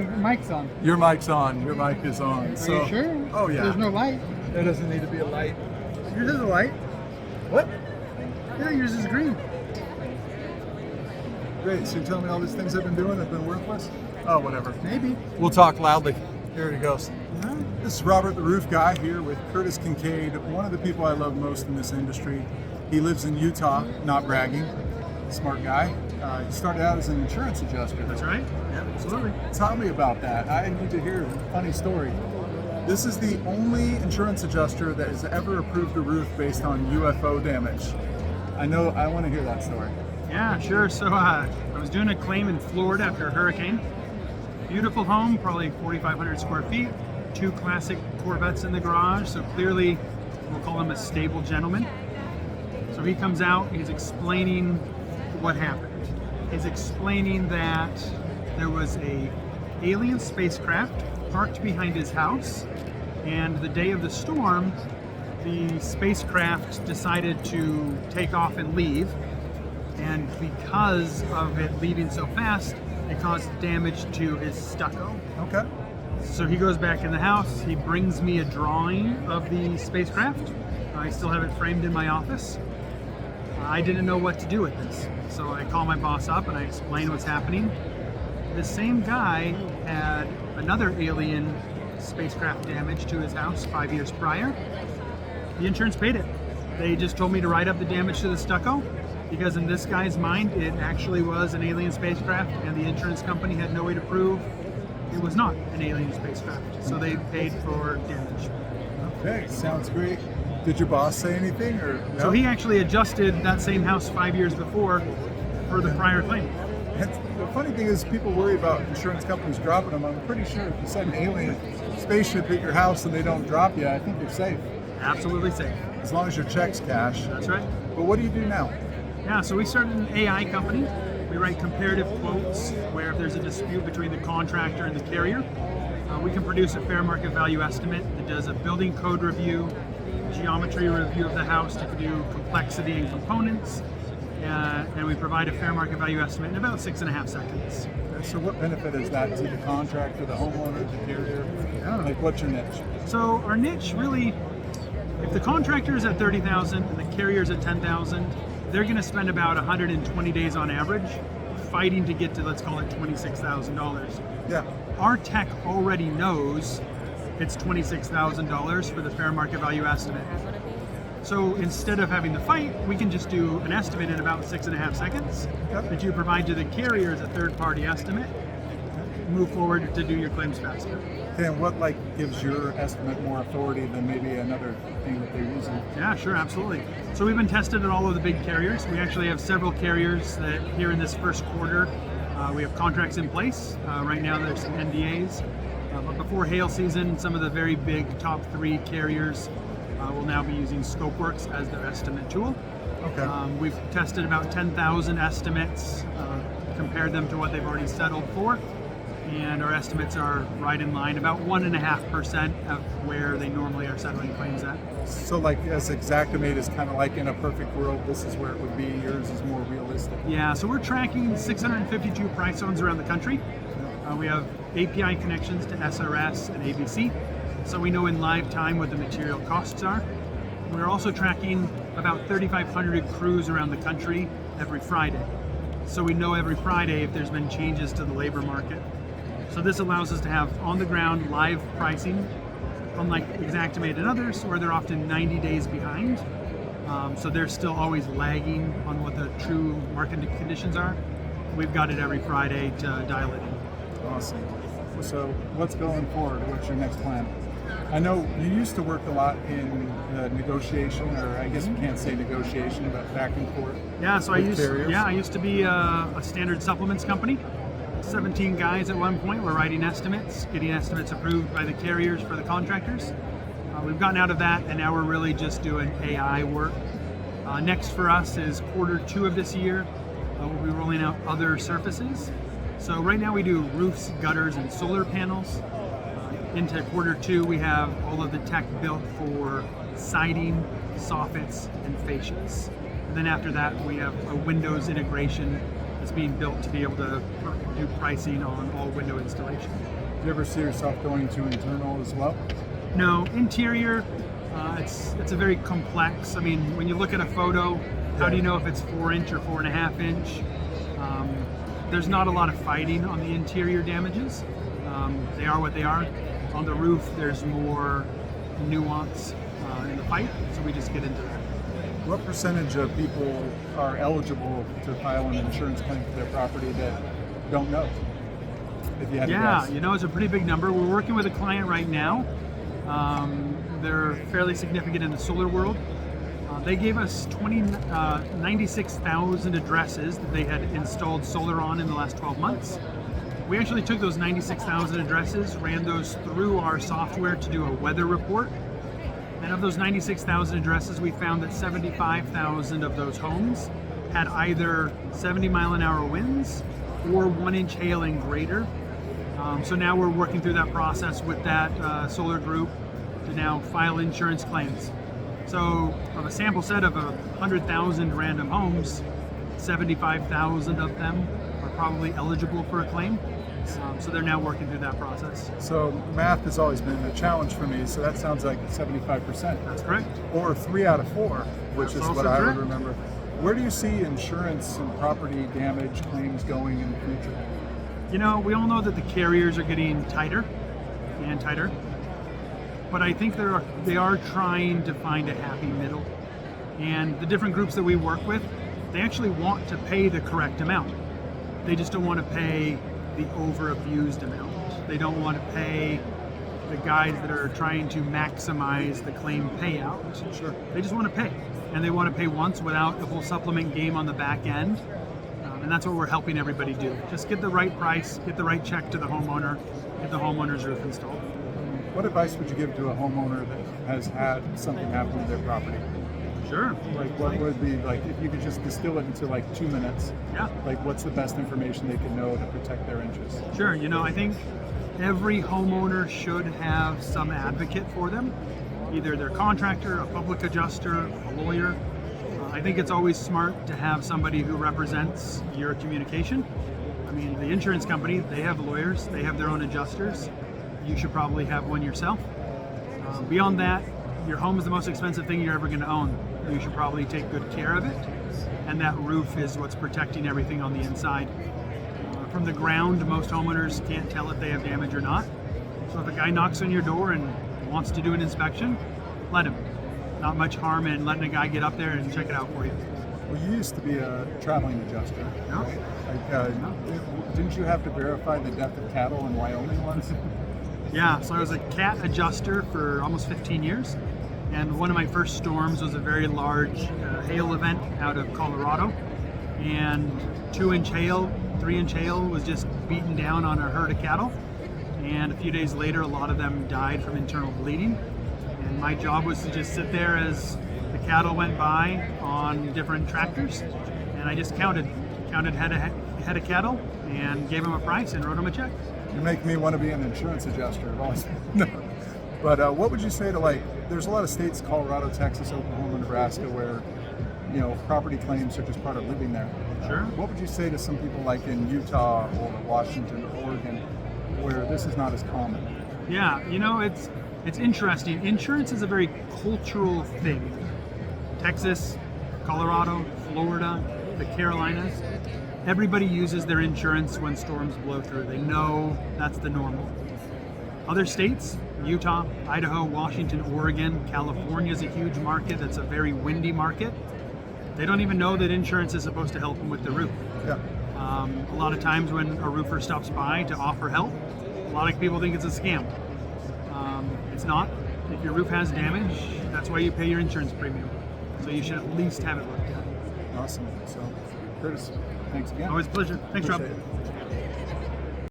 my mic's on. Your mic's on. Your mic is on. Are So, you sure? Oh yeah. There's no light. There doesn't need to be a light. Yours is a light. What? Yeah, yours is green. Great. So you're telling me all these things I've been doing have been worthless? Oh, whatever. Maybe. We'll talk loudly. Here he goes. Yeah. This is Robert the Roof Guy here with Curtis Kincaid, one of the people I love most in this industry. He lives in Utah, not bragging. Smart guy. He started out as an insurance adjuster. That's right. Yeah, absolutely. Tell me about that. I need to hear a funny story. This is the only insurance adjuster that has ever approved a roof based on UFO damage. I want to hear that story. Yeah, sure. So I was doing a claim in Florida after a hurricane. Beautiful home, probably 4,500 square feet. 2 classic Corvettes in the garage, so clearly we'll call him a stable gentleman. So he comes out, he's explaining what happened. He's explaining that there was a alien spacecraft parked behind his house, and the day of the storm, the spacecraft decided to take off and leave, and because of it leaving so fast, it caused damage to his stucco. Okay. So he goes back in the house, he brings me a drawing of the spacecraft. I still have it framed in my office. I didn't know what to do with this. So I call my boss up and I explain what's happening. The same guy had another alien spacecraft damage to his house 5 years prior. The insurance paid it. They just told me to write up the damage to the stucco because in this guy's mind, it actually was an alien spacecraft and the insurance company had no way to prove it was not an alien spacecraft. So they paid for damage. Okay, sounds great. Did your boss say anything or no? So he actually adjusted that same house 5 years before for the prior claim. The funny thing is people worry about insurance companies dropping them. I'm pretty sure if you send an alien spaceship at your house and they don't drop you, I think you're safe. Absolutely safe. As long as your check's cash. That's right. But what do you do now? Yeah, so we started an AI company. We write comparative quotes where if there's a dispute between the contractor and the carrier, we can produce a fair market value estimate that does a building code review, geometry review of the house to do complexity and components, and we provide a fair market value estimate in about 6.5 seconds. So what benefit is that to the contractor, the homeowner, the carrier? Yeah. Like what's your niche? So our niche really, if the contractor is at 30,000 and the carrier is at 10,000, they're going to spend about 120 days on average fighting to get to, let's call it $26,000. Yeah. Our tech already knows it's $26,000 for the fair market value estimate. So instead of having the fight, we can just do an estimate in about 6.5 seconds that you provide to the carrier as a third-party estimate. Move forward to do your claims faster. And what gives your estimate more authority than maybe another thing that they're using? Yeah, sure, absolutely. So we've been tested at all of the big carriers. We actually have several carriers that here in this first quarter, we have contracts in place. Right now there's some NDAs. But before hail season, some of the very big top 3 carriers will now be using ScopeWorks as their estimate tool. Okay. We've tested about 10,000 estimates, compared them to what they've already settled for, and our estimates are right in line, about 1.5% of where they normally are settling claims at. So as Xactimate is kind of like in a perfect world, this is where it would be, yours is more realistic. Yeah, so we're tracking 652 price zones around the country. We have API connections to SRS and ABC, so we know in live time what the material costs are. We're also tracking about 3,500 crews around the country every Friday. So we know every Friday if there's been changes to the labor market. So this allows us to have on-the-ground live pricing, unlike Xactimate and others, where they're often 90 days behind. So they're still always lagging on what the true market conditions are. We've got it every Friday to dial it in. Awesome. So what's going forward? What's your next plan? I know you used to work a lot in negotiation, or I guess you can't say negotiation, but back and forth. Yeah, so I carriers. used to be a standard supplements company. 17 guys at one point were writing estimates, getting estimates approved by the carriers for the contractors. We've gotten out of that, and now we're really just doing AI work. Next for us is Q2 of this year. We'll be rolling out other surfaces. So right now we do roofs, gutters, and solar panels. Into Q2 we have all of the tech built for siding, soffits, and fascias. And then after that we have a windows integration is being built to be able to do pricing on all window installation. Do you ever see yourself going to internal as well? No, interior, it's a very complex. I mean, when you look at a photo, how do you know if it's 4-inch or 4.5-inch? There's not a lot of fighting on the interior damages. They are what they are. On the roof, there's more nuance in the fight, so we just get into that. What percentage of people are eligible to file an insurance claim for their property that don't know? If you had to guess. You know, it's a pretty big number. We're working with a client right now. They're fairly significant in the solar world. They gave us 96,000 addresses that they had installed solar on in the last 12 months. We actually took those 96,000 addresses, ran those through our software to do a weather report. And of those 96,000 addresses, we found that 75,000 of those homes had either 70-mile-an-hour winds or 1-inch hail and greater. So now we're working through that process with that solar group to now file insurance claims. So of a sample set of 100,000 random homes, 75,000 of them are probably eligible for a claim. So they're now working through that process. So math has always been a challenge for me, so that sounds like 75%. That's correct. Or 3 out of 4, which That's is also what I would correct. remember. Where do you see insurance and property damage claims going in the future? You know, we all know that the carriers are getting tighter and tighter, but I think they are trying to find a happy middle. And the different groups that we work with, they actually want to pay the correct amount. They just don't want to pay the over-abused amount. They don't want to pay the guys that are trying to maximize the claim payout. Sure. They just want to pay, and they want to pay once without the whole supplement game on the back end. And that's what we're helping everybody do. Just get the right price, get the right check to the homeowner, get the homeowner's roof installed. What advice would you give to a homeowner that has had something happen to their property? Sure. Like, what would be, like, if you could just distill it into like 2 minutes, Yeah. like what's the best information they can know to protect their interests? Sure. You know, I think every homeowner should have some advocate for them, either their contractor, a public adjuster, a lawyer. I think it's always smart to have somebody who represents your communication. I mean, the insurance company, they have lawyers, they have their own adjusters. You should probably have one yourself. Beyond that, your home is the most expensive thing you're ever going to own. You should probably take good care of it. And that roof is what's protecting everything on the inside. From the ground, most homeowners can't tell if they have damage or not. So if a guy knocks on your door and wants to do an inspection, let him. Not much harm in letting a guy get up there and check it out for you. Well, you used to be a traveling adjuster, No. right? Like, didn't you have to verify the death of cattle in Wyoming once? Yeah, so I was a cat adjuster for almost 15 years. And one of my first storms was a very large hail event out of Colorado. And 2-inch hail, 3-inch hail was just beaten down on a herd of cattle. And a few days later, a lot of them died from internal bleeding. And my job was to just sit there as the cattle went by on different tractors. And I just counted head of cattle and gave them a price and wrote them a check. You make me want to be an insurance adjuster. I've always no. But what would you say to, like, there's a lot of states, Colorado, Texas, Oklahoma, Nebraska, where, you know, property claims are just part of living there. Sure. What would you say to some people like in Utah or Washington or Oregon, where this is not as common? Yeah, you know, it's interesting. Insurance is a very cultural thing. Texas, Colorado, Florida, the Carolinas, everybody uses their insurance when storms blow through. They know that's the normal. Other states, Utah, Idaho, Washington, Oregon, California is a huge market. That's a very windy market. They don't even know that insurance is supposed to help them with the roof. Yeah. A lot of times when a roofer stops by to offer help, a lot of people think it's a scam. It's not. If your roof has damage, that's why you pay your insurance premium. So you should at least have it looked at. Awesome. So, Curtis, thanks again. Always a pleasure. Thanks, Rob. Appreciate it.